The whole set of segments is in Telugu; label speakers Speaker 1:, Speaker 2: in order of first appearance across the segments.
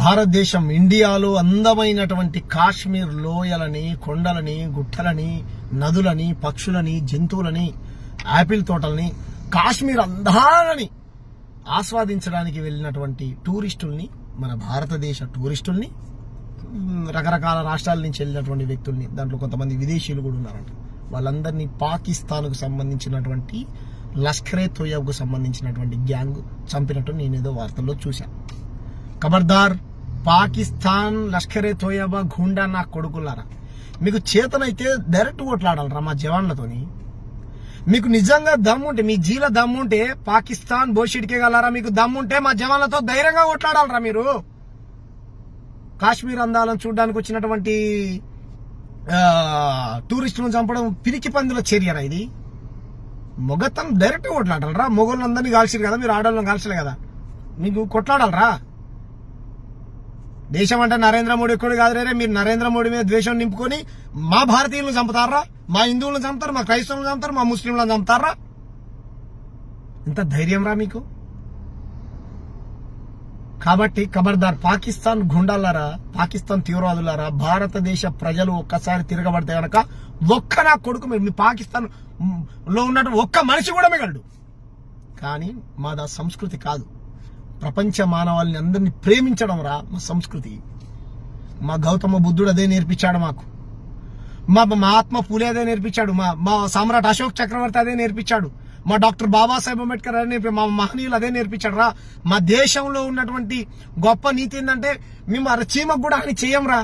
Speaker 1: భారతదేశం ఇండియాలో అందమైనటువంటి కాశ్మీర్ లోయలని, కొండలని, గుట్టలని, నదులని, పక్షులని, జంతువులని, ఆపిల్ తోటల్ని, కాశ్మీర్ అందాలని ఆస్వాదించడానికి వెళ్ళినటువంటి టూరిస్టుల్ని, మన భారతదేశ టూరిస్టుల్ని, రకరకాల రాష్ట్రాల నుంచి వెళ్ళినటువంటి వ్యక్తుల్ని, దాంట్లో కొంతమంది విదేశీయులు కూడా ఉన్నారంట, వాళ్ళందరినీ పాకిస్తాన్కు సంబంధించినటువంటి లష్కరే తోయబ్కు సంబంధించినటువంటి గ్యాంగ్ చంపినట్టు నేనేదో వార్తల్లో చూశాను. ఖబర్దార్, పాకిస్తాన్ లష్కరే తోయబా గూండా నా కొడుకులారా, మీకు చేతనైతే డైరెక్ట్ కొట్లాడాలరా మా జవాన్లతోని. మీకు నిజంగా దమ్ముంటే, మీ జీల దమ్ముంటే పాకిస్తాన్ బోషిడికే గలరా, మీకు దమ్ముంటే మా జవాన్లతో ధైర్యంగా కొట్లాడాలరా. మీరు కాశ్మీర్ అందాలను చూడడానికి వచ్చినటువంటి టూరిస్టులను చంపడం పిరికి పందుల చర్యరా ఇది. మొగతనం డైరెక్ట్ కొట్లాడాలరా. మొగోళ్ళందరినీ కాల్చారు కదా, మీరు ఆడవాళ్ళని కాల్చలే కదా, మీకు కొట్లాడాలరా. దేశం అంటే నరేంద్ర మోడీ కూడా కాదు రే, మీరు నరేంద్ర మోడీ మీద ద్వేషం నింపుకొని మా భారతీయులను చంపుతారా, మా హిందువులను చంపుతారు, మా క్రైస్తవులను చంపుతారు, మా ముస్లింలను చంపుతారా? ఇంత ధైర్యం రా మీకు? కాబట్టి ఖబర్దార్, పాకిస్తాన్ గుండాలారా, పాకిస్తాన్ తీవ్రవాదులారా, భారతదేశ ప్రజలు ఒక్కసారి తిరగబడితే గనక ఒక్క నా కొడుకు మీ పాకిస్తాన్ లో ఉన్నట్టు ఒక్క మనిషి కూడా మిగలడు. కానీ మాదా సంస్కృతి కాదు. ప్రపంచ మానవాళిని అందరినీ ప్రేమించడం రా మా సంస్కృతి. మా గౌతమ బుద్ధుడు అదే నేర్పించాడు మాకు. మా మహాత్మా పూలే అదే నేర్పించాడు. మా సామ్రాట్ అశోక్ చక్రవర్తి అదే నేర్పించాడు. మా డాక్టర్ బాబాసాహెబ్ అంబేద్కర్ అదే మా మహనీయులు అదే నేర్పించాడు రా. మా దేశంలో ఉన్నటువంటి గొప్ప నీతి ఏంటంటే మేము చీమకు కూడా అని చెయ్యంరా.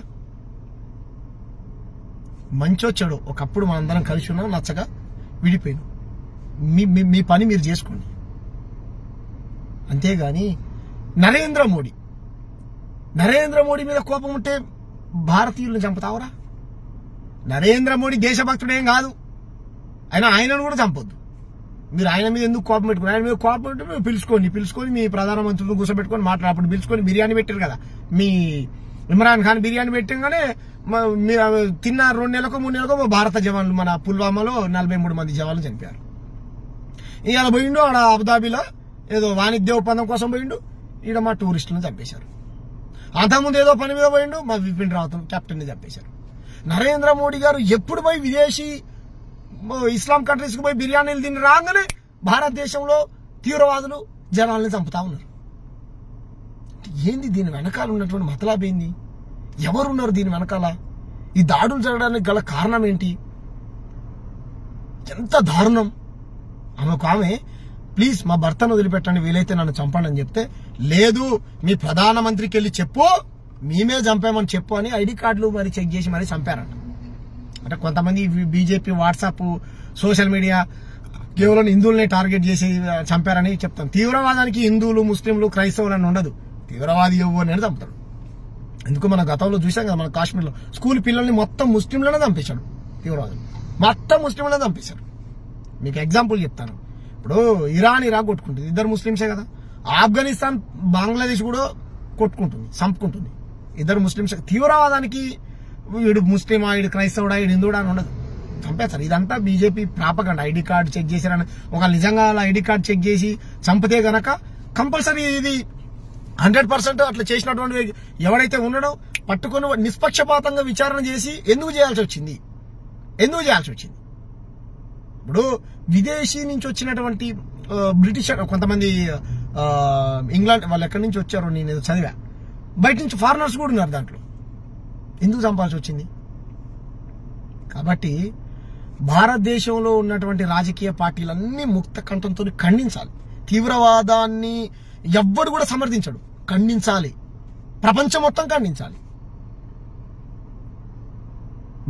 Speaker 1: మంచో చెడు ఒకప్పుడు మనందరం కలిసి ఉన్నాం, నచ్చగా విడిపోయినాం. మీ పని మీరు చేసుకోండి. అంతేగాని నరేంద్ర మోడీ మీద కోపం ఉంటే భారతీయులను చంపుతావురా? నరేంద్ర మోడీ దేశభక్తుడేం కాదు, ఆయనను కూడా చంపొద్దు. మీరు ఆయన మీద ఎందుకు కోపం పెట్టుకుని, ఆయన మీద కోపం పెట్టి పిలుచుకొని మీ ప్రధానమంత్రులను కూర్చోబెట్టుకొని మాట్లాడప్పుడు పిలుచుకొని బిర్యానీ పెట్టారు కదా. మీ ఇమ్రాన్ ఖాన్ బిర్యానీ పెట్టగానే తిన్న 2 నెలలకో 3 నెలలకో భారత జవాన్లు మన పుల్వామాలో 43 మంది జవాన్లు చనిపోయారు. ఇవాళ పోయిండు ఆడ అబుదాబిలో ఏదో వాణిజ్య ఒప్పందం కోసం పోయిండు, ఈడ మా టూరిస్టులను చంపేశారు. అంతకుముందు ఏదో పని మీద పోయిండు, మా విపిన్ రావత్ కెప్టెన్ ని చంపేశారు. నరేంద్ర మోడీ గారు ఎప్పుడు పోయి విదేశీ ఇస్లాం కంట్రీస్ కు పోయి బిర్యానీలు తిని రాగానే భారతదేశంలో తీవ్రవాదులు జనాల్ని చంపుతా ఉన్నారు. ఏంది దీని వెనకాల ఉన్నటువంటి మతలాబ్ ఏంది? ఎవరున్నారు దీని వెనకాల? ఈ దాడులు జరగడానికి గల కారణం ఏంటి? ఎంత దారుణం! ఆమె ప్లీజ్ మా భర్తను వదిలిపెట్టండి, వీలైతే నన్ను చంపండి అని చెప్తే, లేదు మీ ప్రధానమంత్రికి వెళ్ళి చెప్పు, మేమే చంపామని చెప్పు అని ఐడి కార్డులు మరి చెక్ చేసి మరి చంపారంట. అంటే కొంతమంది బీజేపీ వాట్సాప్ సోషల్ మీడియా కేవలం హిందువులనే టార్గెట్ చేసి చంపారని చెప్తాం. తీవ్రవాదానికి హిందువులు, ముస్లింలు, క్రైస్తవులు అని ఉండదు. తీవ్రవాది ఎవరిని చంపుతాడు. ఎందుకు మన గతంలో చూసాం కదా, మన కాశ్మీర్లో స్కూల్ పిల్లల్ని మొత్తం ముస్లింలనే చంపేశాడు తీవ్రవాదులు. మొత్తం ముస్లింలనే చంపేశారు. మీకు ఎగ్జాంపుల్ చెప్తాను. ఇప్పుడు ఇరాన్ ఇరాక్ కొట్టుకుంటుంది, ఇద్దరు ముస్లింసే కదా. ఆఫ్ఘనిస్తాన్ బంగ్లాదేశ్ కూడా కొట్టుకుంటుంది, చంపుకుంటుంది, ఇద్దరు ముస్లింసే. తీవ్రవాదానికి వీడు ముస్లిమా, వీడు క్రైస్తవుడా, వీడు హిందువుడా అని ఉండదు, చంపేస్తారు. ఇదంతా BJP propaganda. ID card check చేశారని ఒక నిజంగా ఐడి కార్డు చెక్ చేసి చంపితే గనక కంపల్సరీ ఇది 100% అట్లా చేసినటువంటి ఎవడైతే ఉన్నాడో పట్టుకొని నిష్పక్షపాతంగా విచారణ చేసి ఎందుకు చేయాల్సి వచ్చింది? ఇప్పుడు విదేశీ నుంచి వచ్చినటువంటి బ్రిటిష్ కొంతమంది ఇంగ్లాండ్ వాళ్ళు ఎక్కడి నుంచి వచ్చారో నేను చదివా, బయట నుంచి ఫారినర్స్ కూడా ఉన్నారు దాంట్లో. ఎందుకు చంపాల్సి వచ్చింది? కాబట్టి భారతదేశంలో ఉన్నటువంటి రాజకీయ పార్టీలన్నీ ముక్త కంఠంతో ఖండించాలి. తీవ్రవాదాన్ని ఎవ్వడు కూడా సమర్థించడు, ఖండించాలి. ప్రపంచం మొత్తం ఖండించాలి.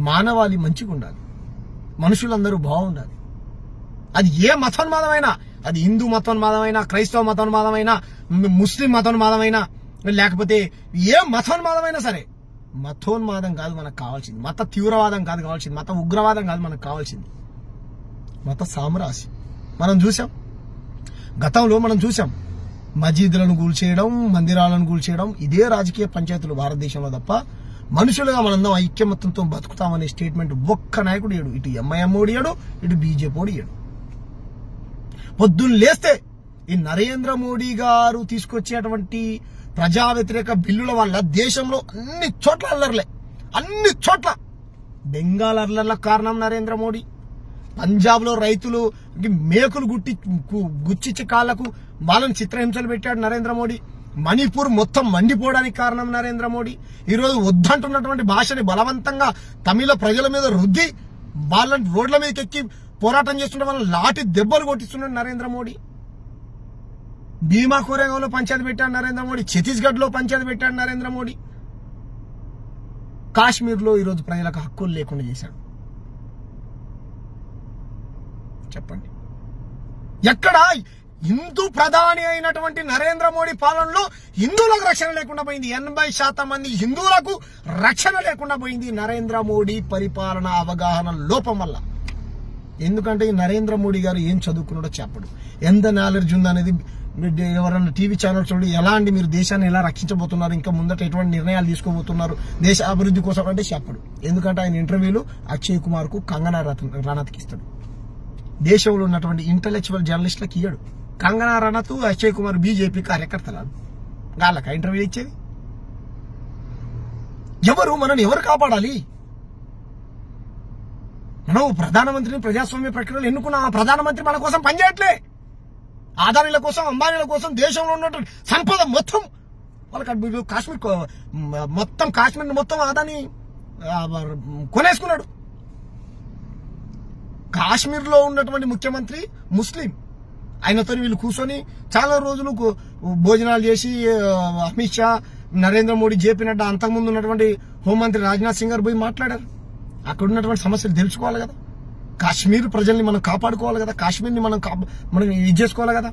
Speaker 1: మానవాళి మంచిగా ఉండాలి, మనుషులందరూ బాగుండాలి. అది ఏ మతోన్మాదమైనా, అది హిందూ మతోన్మాదమైనా, క్రైస్తవ మతోన్మాదమైనా, ముస్లిం మతోన్మాదమైనా, లేకపోతే ఏ మతోన్మాదమైనా సరే, మతోన్మాదం కాదు మనకు కావాల్సింది, మత తీవ్రవాదం కాదు కావాల్సింది, మత ఉగ్రవాదం కాదు మనకు కావాల్సింది, మత సామ్రాజ్యం. మనం చూసాం, గతంలో మనం చూసాం, మసీదులను కూల్చేయడం, మందిరాలను కూల్చేయడం, ఇదే రాజకీయ పంచాయతీలు భారతదేశంలో తప్ప మనుషులుగా మనందరం ఐక్యమత్యంతో బతుకుతామనే స్టేట్మెంట్ ఒక్క నాయకుడు ఇయ్యడు. ఇటు ఎంఐఎం ఓడియాడు, ఇటు బీజేపీ ఓడియాడు. పొద్దున్న లేస్తే ఈ నరేంద్ర మోడీ గారు తీసుకొచ్చేటువంటి ప్రజా వ్యతిరేక బిల్లుల వల్ల దేశంలో అన్ని చోట్ల అల్లర్లే, అన్ని చోట్ల. బెంగాల్ అల్లర్ల కారణం నరేంద్ర మోడీ. పంజాబ్ లో రైతులు మేకులు గుచ్చిచ్చి కాళ్లకు వాళ్ళని చిత్రహింసలు పెట్టాడు నరేంద్ర మోడీ. మణిపూర్ మొత్తం మండిపోవడానికి కారణం నరేంద్ర మోడీ. ఈరోజు వద్దంటున్నటువంటి భాషని బలవంతంగా తమిళ ప్రజల మీద రుద్ది వాళ్ళని రోడ్ల మీదకి ఎక్కి పోరాటం చేస్తుంటే వాళ్ళని లాఠీ దెబ్బలు కొట్టిస్తున్నాడు నరేంద్ర మోడీ. భీమా కోరేగాంలో పంచాయతీ పెట్టాడు నరేంద్ర మోడీ. ఛత్తీస్గఢ్ లో పంచాయతీ పెట్టాడు నరేంద్ర మోడీ. కాశ్మీర్ లో ఈరోజు ప్రజలకు హక్కులు లేకుండా చేశాడు. చెప్పండి, ఎక్కడ హిందూ ప్రధాని అయినటువంటి నరేంద్ర మోడీ పాలనలో హిందువులకు రక్షణ లేకుండా పోయింది. 80% మంది హిందువులకు రక్షణ లేకుండా పోయింది నరేంద్ర మోడీ పరిపాలన అవగాహన లోపం వల్ల. ఎందుకంటే ఈ నరేంద్ర మోడీ గారు ఏం చదువుకున్నాడో చెప్పడు, ఎంత నాలెడ్జ్ ఉందనేది ఎవరన్నా టీవీ ఛానల్స్ చూడండి. ఎలా అండి మీరు దేశాన్ని ఎలా రక్షించబోతున్నారు, ఇంకా ముందట ఎటువంటి నిర్ణయాలు తీసుకోబోతున్నారు దేశ అభివృద్ధి కోసం అంటే చెప్పడు. ఎందుకంటే ఆయన ఇంటర్వ్యూలు అక్షయ్ కుమార్ కు, కంగనా రనౌత్కి ఇస్తాడు. దేశంలో ఉన్నటువంటి ఇంటలెక్చువల్ జర్నలిస్టులకు ఇయ్యడు. కంగనా రనౌత్, అక్షయ్ కుమార్ బీజేపీ కార్యకర్తలు, వాళ్ళకి ఇంటర్వ్యూ ఇచ్చేది ఎవరు? మనల్ని ఎవరు కాపాడాలి? మనం ప్రధానమంత్రిని ప్రజాస్వామ్య ప్రక్రియలో ఎన్నుకున్న ఆ ప్రధానమంత్రి మన కోసం పనిచేయట్లే. ఆదానీల కోసం, అంబానీల కోసం దేశంలో ఉన్నటువంటి సంపద మొత్తం వాళ్ళకి కాశ్మీర్ మొత్తం కాశ్మీర్ మొత్తం ఆదాని కొనేసుకున్నాడు. కాశ్మీర్ లో ఉన్నటువంటి ముఖ్యమంత్రి ముస్లిం, ఆయనతో వీళ్ళు కూర్చొని చాలా రోజులు భోజనాలు చేసి అమిత్ షా, నరేంద్ర మోడీ, జేపీ నడ్డా, అంతకుముందు ఉన్నటువంటి హోంమంత్రి రాజ్నాథ్ సింగ్ గారు పోయి మాట్లాడారు. అక్కడ ఉన్నటువంటి సమస్యలు తెలుసుకోవాలి కదా. కాశ్మీర్ ప్రజల్ని మనం కాపాడుకోవాలి కదా, కాశ్మీర్ని మనం ఇది చేసుకోవాలి కదా.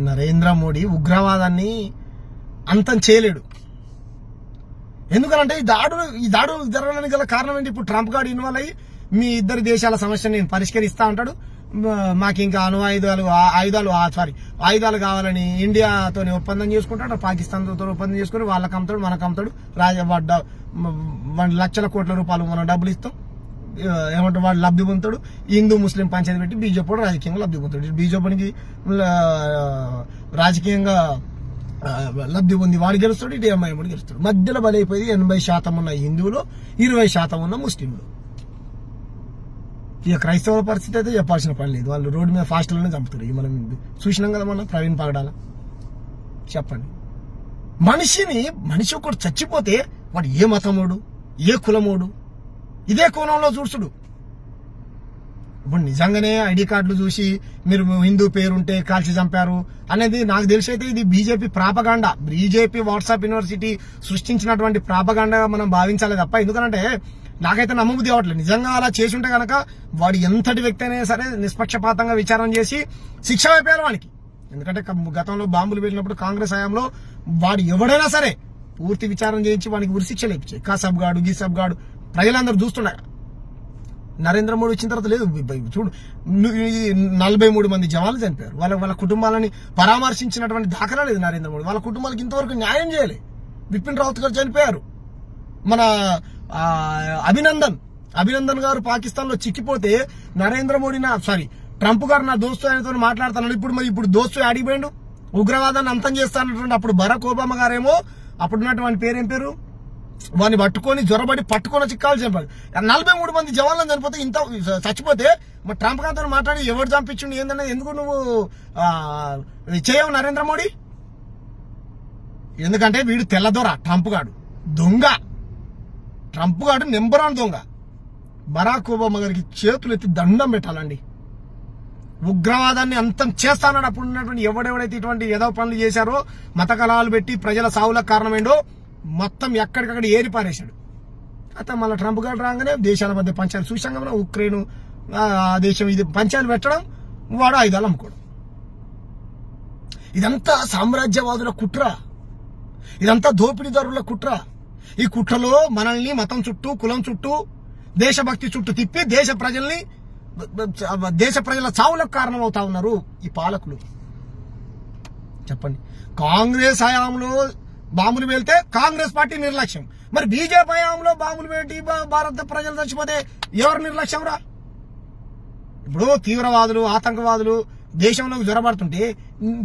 Speaker 1: నరేంద్ర మోడీ ఉగ్రవాదాన్ని అంతం చేయలేడు. ఎందుకంటే ఈ దాడులు జరగడానికి గల కారణం ఏంటి? ఇప్పుడు ట్రంప్ గారు ఇన్వాల్వ్ అయ్యి మీ ఇద్దరు దేశాల సమస్యను నేను పరిష్కరిస్తా అంటాడు. మాకు ఇంకా ఆయుధాలు కావాలని ఇండియాతో ఒప్పందం చేసుకుంటాడు, పాకిస్తాన్ తో ఒప్పందం చేసుకుని వాళ్ళకి అమ్ముతాడు, మనకు అమ్ముతాడు. 1 లక్షల కోట్ల రూపాయలు మనం డబ్బులు ఇస్తాం, ఏమంటే వాడు లబ్ధి పొందుతాడు. హిందూ ముస్లిం పంచాయతీ పెట్టి బీజేపీ కూడా రాజకీయంగా లబ్ధి పొందుతాడు. బీజేపీకి రాజకీయంగా లబ్ధి పొంది వాడు గెలుస్తాడు, ఇటు ఎంఐఎం కూడా గెలుస్తాడు. మధ్యలో బలైపోయి 80% ఉన్న హిందువులు, 20% ఉన్న ముస్లింలు. ఇక క్రైస్తవుల పరిస్థితి అయితే చెప్పాల్సిన పని లేదు, వాళ్ళు రోడ్డు మీద ఫాస్ట్లోనే చంపుతారు. ఇక మనం చూసినాం కదా మొన్న ప్రవీణ్ పగడాల. చెప్పండి, మనిషి ఒకటి చచ్చిపోతే వాడు ఏ మతమోడు, ఏ కులమోడు, ఇదే కోణంలో చూసుడు. ఇప్పుడు నిజంగానే ఐడి కార్డులు చూసి మీరు హిందూ పేరుంటే కాల్చి చంపారు అనేది నాకు తెలిసి అయితే ఇది BJP propaganda, BJP WhatsApp university సృష్టించినటువంటి ప్రాపగాండా మనం భావించాలి తప్ప. ఎందుకంటే నాకైతే నమ్మబుద్ధి అవ్వట్లేదు. నిజంగా అలా చేసి ఉంటే కనుక వాడు ఎంతటి వ్యక్తి అయినా సరే నిష్పక్షపాతంగా విచారణ చేసి శిక్ష వైపోయారు వానికి. ఎందుకంటే గతంలో బాంబులు పెట్టినప్పుడు కాంగ్రెస్ హయాంలో వాడు ఎవడైనా సరే పూర్తి విచారణ చేయించి వానికి ఉరిశిక్ష లేపించాయి. కాసబ్ గాడు, గీసబ్ గాడు ప్రజలందరూ చూస్తున్నారు. నరేంద్ర మోడీ వచ్చిన తర్వాత లేదు. చూడు, 43 మంది జవాన్లు చనిపోయారు. వాళ్ళ కుటుంబాలని పరామర్శించినటువంటి దాఖలా లేదు నరేంద్ర మోడీ. వాళ్ళ కుటుంబాలకు ఇంతవరకు న్యాయం చేయాలి. బిపిన్ రావత్ గారు చనిపోయారు. మన అభినందన్ గారు పాకిస్తాన్ లో చిక్కిపోతే నరేంద్ర మోడీ ట్రంప్ గారు నా దోస్తు ఆయనతో మాట్లాడుతున్నాడు. ఇప్పుడు దోస్తు అడిగిపోయిండు, ఉగ్రవాదాన్ని అంతం చేస్తానటువంటి. అప్పుడు బరాక్ ఒబామా గారేమో అప్పుడున్నటువంటి పేరేం పేరు, వాడిని పట్టుకొని జ్వరబడి పట్టుకొని చిక్కాలు చంపారు. 43 మంది జవాన్లను చనిపోతే ఇంత చచ్చిపోతే మరి ట్రంప్ గారితో మాట్లాడి ఎవరు చంపించిండు ఏందన్నా ఎందుకు నువ్వు చేయవు నరేంద్ర మోడీ? ఎందుకంటే వీడు తెల్లదొర, ట్రంప్ గాడు దొంగ, ట్రంప్ గాడు నెంబర్ 1 దొంగ. బరాక్ ఒబామా గారికి చేతులు ఎత్తి దండం పెట్టాలండి. ఉగ్రవాదాన్ని అంతం చేస్తానని అప్పుడు ఉన్నటువంటి ఎవడెవడైతే ఇటువంటి ఏదో పనులు చేశారో, మత కలహాలు పెట్టి ప్రజల సావులకు కారణమైందో మొత్తం ఎక్కడికక్కడ ఏరి పారేశాడు. అయితే మళ్ళీ ట్రంప్ గారు రాగానే దేశాల మధ్య పంచాయలు చూసాం కదా, ఉక్రెయిన్ దేశం ఇది పంచాయలు పెట్టడం, వాడు ఆయుధాలు అమ్ముకోవడం. ఇదంతా సామ్రాజ్యవాదుల కుట్ర, ఇదంతా దోపిడీదారుల కుట్ర. ఈ కుట్రలో మనల్ని మతం చుట్టూ, కులం చుట్టూ, దేశభక్తి చుట్టూ తిప్పి దేశ ప్రజల చావులకు కారణమవుతా ఉన్నారు ఈ పాలకులు. చెప్పండి, కాంగ్రెస్ హయాంలో బాంబులు వెళ్తే కాంగ్రెస్ పార్టీ నిర్లక్ష్యం, మరి బీజేపీ హయాంలో బాంబులు పెట్టి భారత ప్రజలు చచ్చిపోతే ఎవరు నిర్లక్ష్యం రా? ఇప్పుడు తీవ్రవాదులు, ఆతంకవాదులు దేశంలోకి జ్వరపడుతుంటే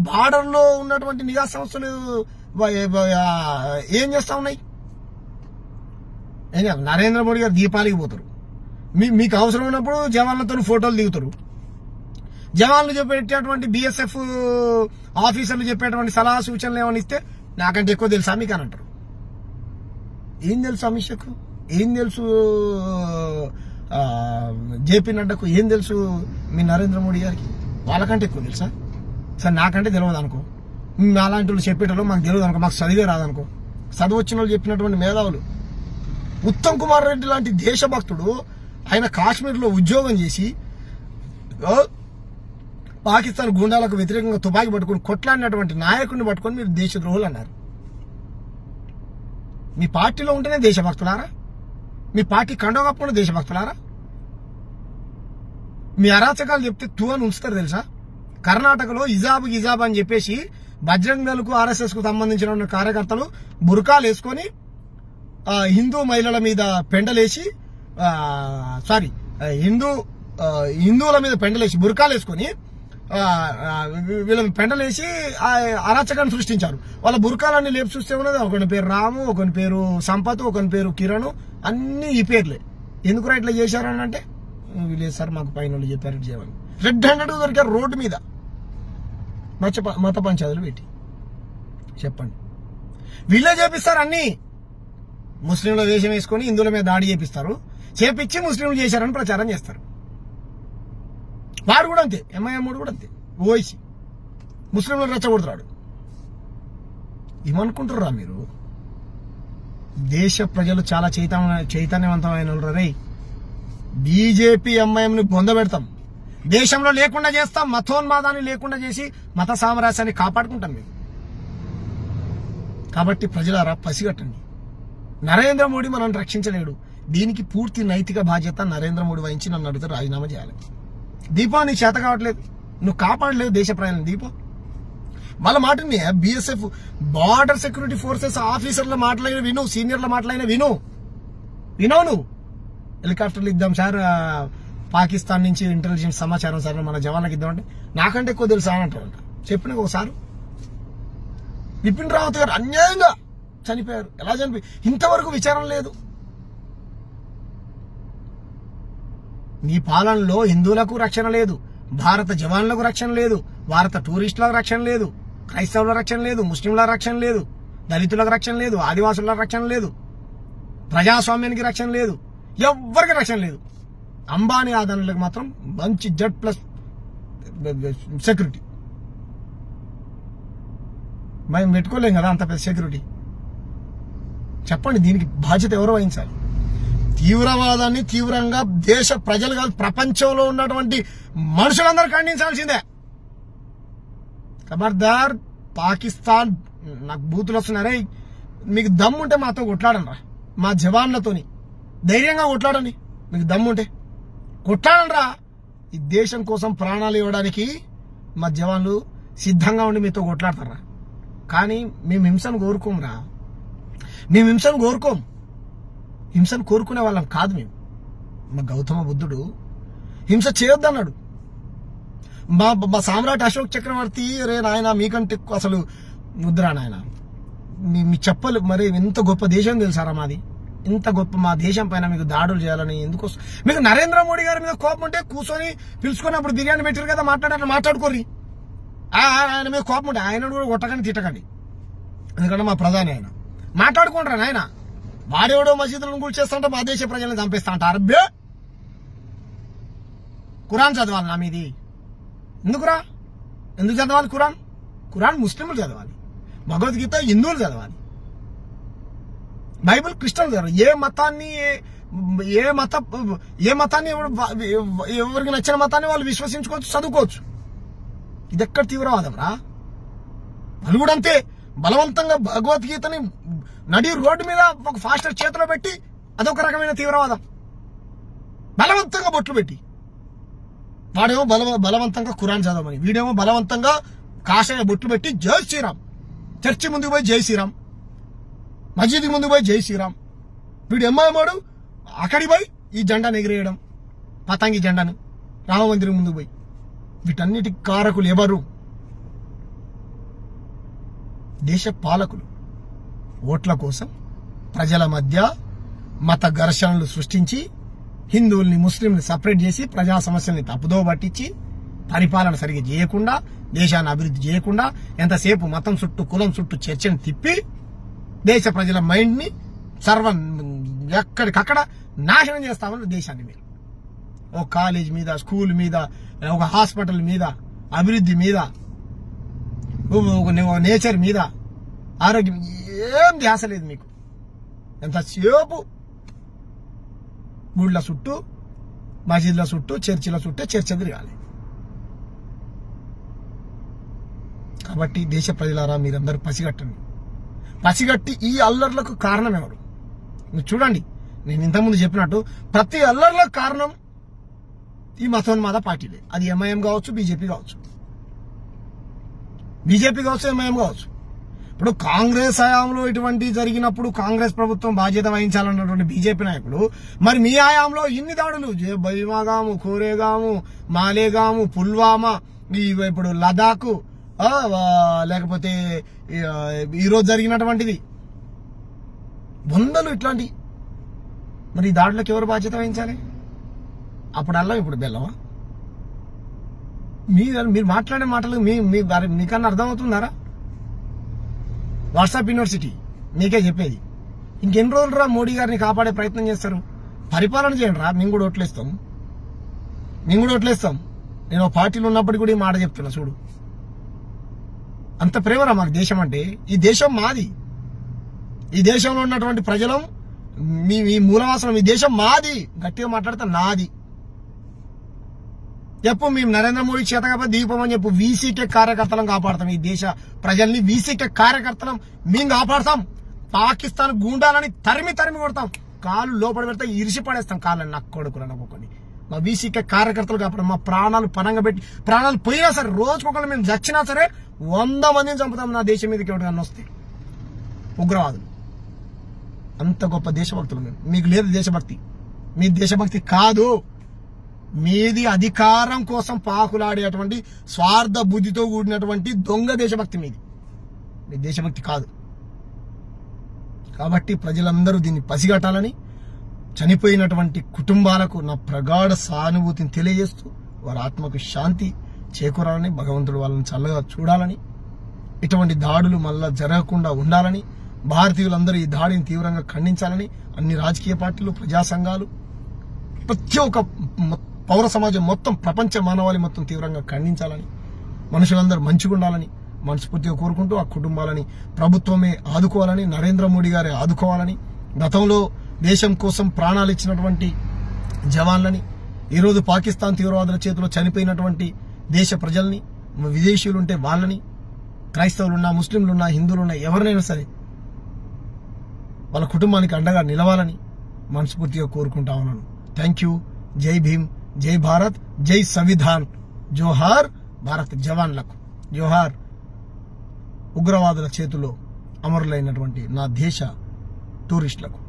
Speaker 1: బార్డర్లో ఉన్నటువంటి నిఘా సంస్థలు ఏం చేస్తా ఉన్నాయి? నరేంద్ర మోడీ గారు దీపాలికి పోతారు, మీకు అవసరం ఉన్నప్పుడు జవాన్లతో ఫోటోలు దిగుతారు. జవాన్లు చెప్పేటటువంటి బిఎస్ఎఫ్ ఆఫీసర్లు చెప్పేటువంటి సలహా సూచనలు ఏమని ఇస్తే నాకంటే ఎక్కువ తెలుసా మీకు అని అంటారు. ఏం తెలుసు అమిత్ షాకు, ఏం తెలుసు జేపీ నడ్డాకు, ఏం తెలుసు మీ నరేంద్ర మోడీ గారికి? వాళ్ళకంటే ఎక్కువ తెలుసా? సరే నాకంటే తెలియదు అనుకో, అలాంటి వాళ్ళు చెప్పేటోళ్ళు మాకు తెలియదు అనుకో, మాకు చదివే రాదనుకో. చదువు వచ్చిన వాళ్ళు చెప్పినటువంటి మేధావులు. ఉత్తమ్ కుమార్ రెడ్డి లాంటి దేశభక్తుడు ఆయన కాశ్మీర్లో ఉద్యోగం చేసి పాకిస్తాన్ గుండాలకు వ్యతిరేకంగా తుపాకీ పట్టుకుని కొట్లాడినటువంటి నాయకుడిని పట్టుకొని మీరు దేశద్రోహులు అన్నారు. మీ పార్టీలో ఉంటేనే దేశభక్తులారా? మీ పార్టీ కండవ కప్పుకున్న దేశభక్తులారా? మీ అరాచకాలు చెప్తే తూ అని ఉంచుతారు తెలుసా? కర్ణాటకలో హిజాబ్ అని చెప్పేసి బజరంగ్ దళ్ కు ఆర్ఎస్ఎస్ కు సంబంధించిన కార్యకర్తలు బుర్కాలు వేసుకొని హిందూ మహిళల మీద పెండలేసి హిందువుల మీద పెండలేసి బుర్కాలు వేసుకొని వీళ్ళని పెండలేసి అరాచకాన్ని సృష్టించారు. వాళ్ళ బుర్కాలన్నీ లేపు చూస్తే ఉన్నది ఒకని పేరు రాము, ఒకని పేరు సంపత్, ఒకని పేరు కిరణ్, అన్ని ఈ పేర్లే. ఎందుకు ఇట్లా చేశారని అంటే లేదు సార్ మాకు పైన వాళ్ళు చెప్పారు ఇట్లా చేయమని. రెడ్ హ్యాండెడ్ దొరికారు రోడ్డు మీద మత పంచాయతీలు పెట్టి. చెప్పండి, వీళ్ళే చేపిస్తారు అన్ని. ముస్లింల వేషం వేసుకొని హిందువుల మీద దాడి చేపిస్తారు, చేపించి ముస్లింలు చేశారని ప్రచారం చేస్తారు. వాడు కూడా అంతే, ఎంఐఎం కూడా అంతే, ఓవైసీ ముస్లింలను రెచ్చగొడుతున్నాడు. ఏమనుకుంటారా మీరు? దేశ ప్రజలు చాలా చైతన్యవంతమైన రే. బీజేపీ ఎంఐఎం ని బొందబెడతాం, దేశంలో లేకుండా చేస్తాం, మతోన్మాదాన్ని లేకుండా చేసి మత సామరస్యాన్ని కాపాడుకుంటాం మేము. కాబట్టి ప్రజలారా పసిగట్టండి, నరేంద్ర మోడీ మనల్ని రక్షించలేడు. దీనికి పూర్తి నైతిక బాధ్యత నరేంద్ర మోడీ వహించి నన్ను అడిగితే రాజీనామా చేయాలి. దీపా నీకు చేత కావట్లేదు, నువ్వు కాపాడలేవు దేశ ప్రజలను. దీపా వాళ్ళ మాటని బిఎస్ఎఫ్ బార్డర్ సెక్యూరిటీ ఫోర్సెస్ ఆఫీసర్ల మాటలైన విను, సీనియర్ల మాటలైన విను. నువ్వు హెలికాప్టర్లు ఇద్దాం సార్, పాకిస్తాన్ నుంచి ఇంటెలిజెన్స్ సమాచారం సార్ మన జవాన్లకు ఇద్దామంటే నాకంటే ఎక్కువ తెలుసా అని అంటారంట. చెప్పిన ఒకసారి బిపిన్ రావత్ గారు అన్యాయంగా చనిపోయారు. ఎలా చనిపోయి ఇంతవరకు విచారణ లేదు. నీ పాలనలో హిందువులకు రక్షణ లేదు, భారత జవాన్లకు రక్షణ లేదు, భారత టూరిస్టులకు రక్షణ లేదు, క్రైస్తవుల రక్షణ లేదు, ముస్లింల రక్షణ లేదు, దళితులకు రక్షణ లేదు, ఆదివాసుల రక్షణ లేదు, ప్రజాస్వామ్యానికి రక్షణ లేదు, ఎవ్వరికి రక్షణ లేదు. అంబానీ ఆదానులకు మాత్రం మంచి Z+ సెక్యూరిటీ. మేము పెట్టుకోలేం కదా అంత పెద్ద సెక్యూరిటీ. చెప్పండి, దీనికి బాధ్యత ఎవరు వహించాలి? తీవ్రవాదాన్ని తీవ్రంగా దేశ ప్రజలు కాదు ప్రపంచంలో ఉన్నటువంటి మనుషులందరూ ఖండించాల్సిందే. ఖబర్దార్ పాకిస్తాన్, నాకు బూతులు వస్తున్నారే, మీకు దమ్ముంటే మాతో కొట్లాడనరా, మా జవాన్లతోని ధైర్యంగా కొట్లాడండి. మీకు దమ్ముంటే కొట్లాడనరా. ఈ దేశం కోసం ప్రాణాలు ఇవ్వడానికి మా జవాన్లు సిద్ధంగా ఉండి మీతో కొట్లాడతారా. కానీ మేము హింసను కోరుకోంరా, మేము హింసను కోరుకోం, హింసను కోరుకునే వాళ్ళం కాదు మేము. మా గౌతమ బుద్ధుడు హింస చేయొద్దన్నాడు. మా సామ్రాట్ అశోక్ చక్రవర్తి రే నాయన మీకంటే అసలు ముద్ర నాయన, మీ చెప్పలు మరి ఎంత గొప్ప దేశం తెలుసారా మాది, ఇంత గొప్ప మా దేశం పైన మీకు దాడులు చేయాలని ఎందుకు? మీకు నరేంద్ర మోడీ గారి మీద కోపం ఉంటే కూర్చొని పిలుచుకొని అప్పుడు బిర్యానీ పెట్టారు కదా, మాట్లాడుకోర్రి. ఆయన మీద కోపం ఉంటే ఆయన కూడా కొట్టకండి తిట్టకండి, ఎందుకంటే మా ప్రధాని ఆయన. మాట్లాడుకుంటారా నాయన, వాడెవడో మసీదులను కూల్చేస్తాంట మా దేశ ప్రజలను చంపేస్తా అంట. అరబ్బే ఖురాన్ చదవాలి నా మీది ఎందుకురా? ఎందుకు చదవాలి ఖురాన్? ఖురాన్ ముస్లింలు చదవాలి, భగవద్గీత హిందువులు చదవాలి, బైబిల్ క్రిస్టియన్లు చదవాలి. ఏ మతాన్ని ఎవరికి నచ్చిన మతాన్ని వాళ్ళు విశ్వసించుకోవచ్చు, చదువుకోవచ్చు. ఇది ఎక్కడ తీవ్రవాదం రా? వాళ్ళు కూడా అంతే బలవంతంగా భగవద్గీతని నడి రోడ్డు మీద ఒక ఫాస్టర్ చేతిలో పెట్టి అదొక రకమైన తీవ్రవాదం. బలవంతంగా బొట్లు పెట్టి వాడేమో బలవంతంగా ఖురాన్ చదవమని, వీడేమో బలవంతంగా కాషాయ బొట్లు పెట్టి జై శ్రీరామ్, చర్చి ముందుకు పోయి జై శ్రీరామ్, మసీదు ముందుకు పోయి జై శ్రీరామ్. వీడు ఎమ్మాడు అక్కడికి పోయి ఈ జెండాను ఎగిరేయడం, పతంగి జెండాను రామ మందిరం ముందుకు పోయి వీటన్నిటి కారకులు ఎవరు? దేశ పాలకులు. ఓట్ల కోసం ప్రజల మధ్య మత ఘర్షణలు సృష్టించి హిందువుల్ని ముస్లింని సపరేట్ చేసి ప్రజా సమస్యల్ని తప్పుదో పట్టించి పరిపాలన సరిగ్గా చేయకుండా దేశాన్ని అభివృద్ధి చేయకుండా ఎంతసేపు మతం చుట్టూ కులం చుట్టూ చర్చను తిప్పి దేశ ప్రజల మైండ్ ని ఎక్కడికక్కడ నాశనం చేస్తామని దేశాన్ని మీరు ఒక కాలేజ్ మీద, స్కూల్ మీద, ఒక హాస్పిటల్ మీద, అభివృద్ధి మీద, ఒక నేచర్ మీద, ఆరోగ్యం ఏం ధ్యాస లేదు మీకు. ఎంతసేపు గుళ్ళ చుట్టూ, మసీదుల చుట్టూ, చర్చిల చుట్టూ చర్చ తిరగాలి. కాబట్టి దేశ ప్రజలారా మీరందరూ పసిగట్టండి. పసిగట్టి ఈ అల్లర్లకు కారణం ఎవరు? మీరు చూడండి, నేను ఇంతకుముందు చెప్పినట్టు ప్రతి అల్లర్లకు కారణం ఈ మతోన్మాద పార్టీలే. అది ఎంఐఎం కావచ్చు, బీజేపీ కావచ్చు, ఎంఐఎం కావచ్చు. ఇప్పుడు కాంగ్రెస్ హయాంలో ఇటువంటి జరిగినప్పుడు కాంగ్రెస్ ప్రభుత్వం బాధ్యత వహించాలన్నటువంటి బీజేపీ నాయకులు మరి మీ హయాంలో ఇన్ని దాడులు బైమాగాము, కోరేగాము, మాలేగాము, పుల్వామా, ఇప్పుడు లదాఖ్, లేకపోతే ఈరోజు జరిగినటువంటిది వందలు ఇట్లాంటి మరి ఈ దాడులకు ఎవరు బాధ్యత వహించాలి? అప్పుడు అల్లం ఇప్పుడు బెల్లమా? మీరు మాట్లాడే మాటలు మీకన్నా అర్థమవుతున్నారా? వాట్సాప్ యూనివర్సిటీ మీకే చెప్పేది. ఇంకెన్ని రోజులు రా మోడీ గారిని కాపాడే ప్రయత్నం చేస్తారు? పరిపాలన చేయండి రా, మేము కూడా ఓట్లేస్తాం. నేను పార్టీలో ఉన్నప్పటికీ కూడా ఈ మాట చెప్తున్నా. చూడు, అంత ప్రేమరా మాకు దేశం అంటే. ఈ దేశం మాది. ఈ దేశంలో ఉన్నటువంటి ప్రజలం మీ మూలవాసనం. ఈ దేశం మాది. గట్టిగా మాట్లాడితే నాది చెప్పు. మేము నరేంద్ర మోడీ చేత కాబట్టి దీపం అని చెప్పు. వీసీకే కార్యకర్తలను కాపాడతాం. ఈ దేశ ప్రజల్ని వీసీకే కార్యకర్తలను మేము కాపాడతాం. పాకిస్తాన్ గూండాలని తరిమి కొడతాం. కాళ్ళు లోపల పెడితే ఇరిసి పడేస్తాం. కాళ్ళని నాకు కొడుకురా నవ్వుకొని. మా వీసీకే కార్యకర్తలు కాపాడు. మా ప్రాణాలు పనంగా పెట్టి, ప్రాణాలు పోయినా సరే, రోజుకొకరు మేము చచ్చినా సరే 100 మందిని చంపుతాం నా దేశం మీదకి ఎవరికన్నా వస్తే. ఉగ్రవాదులు అంత గొప్ప దేశభక్తులు మేము. మీకు లేదు దేశభక్తి. మీ దేశభక్తి కాదు, మీది అధికారం కోసం పాకులాడేటువంటి స్వార్థ బుద్ధితో కూడినటువంటి దొంగ దేశభక్తి మీది. మీ దేశభక్తి కాదు. కాబట్టి ప్రజలందరూ దీన్ని పసిగట్టాలని, చనిపోయినటువంటి కుటుంబాలకు నా ప్రగాఢ సానుభూతిని తెలియజేస్తూ వారి ఆత్మకు శాంతి చేకూరాలని, భగవంతుడు వాళ్ళని చల్లగా చూడాలని, ఇటువంటి దాడులు మళ్ళా జరగకుండా ఉండాలని, భారతీయులందరూ ఈ దాడిని తీవ్రంగా ఖండించాలని అన్ని రాజకీయ పార్టీలు, ప్రజా సంఘాలు, ప్రతి ఒక్క పౌర సమాజం మొత్తం, ప్రపంచ మానవాళి మొత్తం తీవ్రంగా ఖండించాలని, మనుషులందరూ మంచిగా ఉండాలని మనస్ఫూర్తిగా కోరుకుంటూ ఆ కుటుంబాలని ప్రభుత్వమే ఆదుకోవాలని, నరేంద్ర మోడీ గారే ఆదుకోవాలని, గతంలో దేశం కోసం ప్రాణాలు ఇచ్చినటువంటి జవాన్లని, ఈరోజు పాకిస్తాన్ తీవ్రవాదుల చేతిలో చనిపోయినటువంటి దేశ ప్రజల్ని, విదేశీయులుంటే వాళ్ళని, క్రైస్తవులున్నా, ముస్లింలున్నా, హిందువులున్నా, ఎవరినైనా సరే వాళ్ళ కుటుంబానికి అండగా నిలవాలని మనస్ఫూర్తిగా కోరుకుంటా ఉన్నాను. Thank you. జై భీమ్, జై భారత్, జై సంవిధాన్. జోహార్ భారత్ జవాన్లకు, జోహార్ ఉగ్రవాదుల చేతిలో అమరులైనటువంటి నా దేశ టూరిస్టులకు.